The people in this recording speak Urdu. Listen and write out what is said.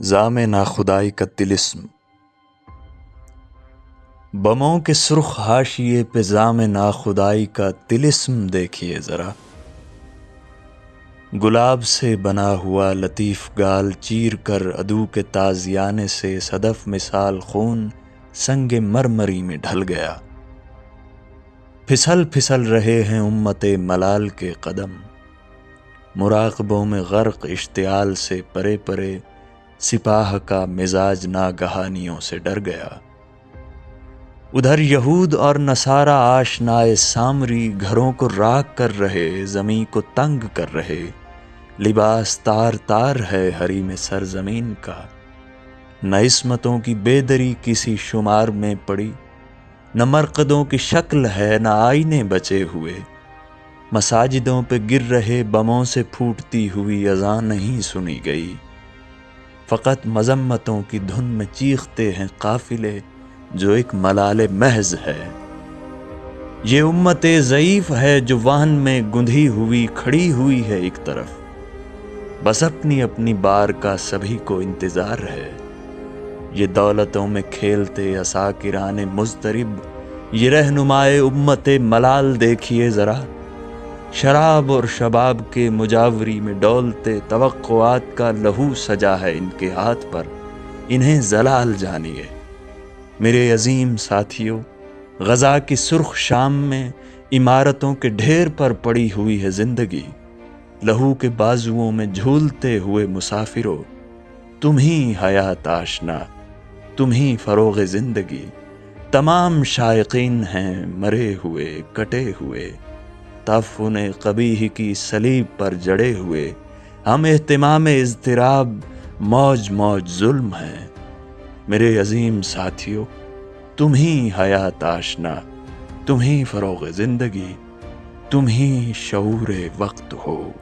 زام ناخدائی کا طلسم۔ بموں کے سرخ حاشیے پہ زام ناخدائی کا طلسم دیکھیے ذرا، گلاب سے بنا ہوا لطیف گال چیر کر عدو کے تازیانے سے صدف مثال خون سنگ مرمری میں ڈھل گیا۔ پھسل پھسل رہے ہیں امت ملال کے قدم، مراقبوں میں غرق اشتعال سے پرے پرے سپاہ کا مزاج ناگہانیوں سے ڈر گیا۔ ادھر یہود اور نصارہ آشنائے سامری گھروں کو راکھ کر رہے، زمیں کو تنگ کر رہے، لباس تار تار ہے حریم سرزمین کا۔ نہ عصمتوں کی بے دری کسی شمار میں پڑی، نہ مرقدوں کی شکل ہے نہ آئینے بچے ہوئے۔ مساجدوں پہ گر رہے بموں سے پھوٹتی ہوئی اذان نہیں سنی گئی، فقط مذمتوں کی دھن میں چیختے ہیں قافلے جو ایک ملال محض ہے۔ یہ امت ضعیف ہے جو وہن میں گندھی ہوئی کھڑی ہوئی ہے ایک طرف، بس اپنی اپنی بار کا سبھی کو انتظار ہے۔ یہ دولتوں میں کھیلتے عساکران مضطرب، یہ رہنمائے امت ملال دیکھیے ذرا، شراب اور شباب کے مجاوری میں ڈولتے توقعات کا لہو سجا ہے ان کے ہاتھ پر، انہیں زلال جانیے۔ میرے عظیم ساتھیوں، غزہ کی سرخ شام میں عمارتوں کے ڈھیر پر پڑی ہوئی ہے زندگی۔ لہو کے بازوؤں میں جھولتے ہوئے مسافروں، تم ہی حیات آشنا، تم ہی فروغ زندگی۔ تمام شائقین ہیں مرے ہوئے کٹے ہوئے، تعفن قبیح کی صلیب پر جڑے ہوئے، ہم اہتمام اضطراب موج موج ظلم ہیں۔ میرے عظیم ساتھیوں، تم ہی حیات آشنا، تم ہی فروغ زندگی، تم ہی شعور وقت ہو۔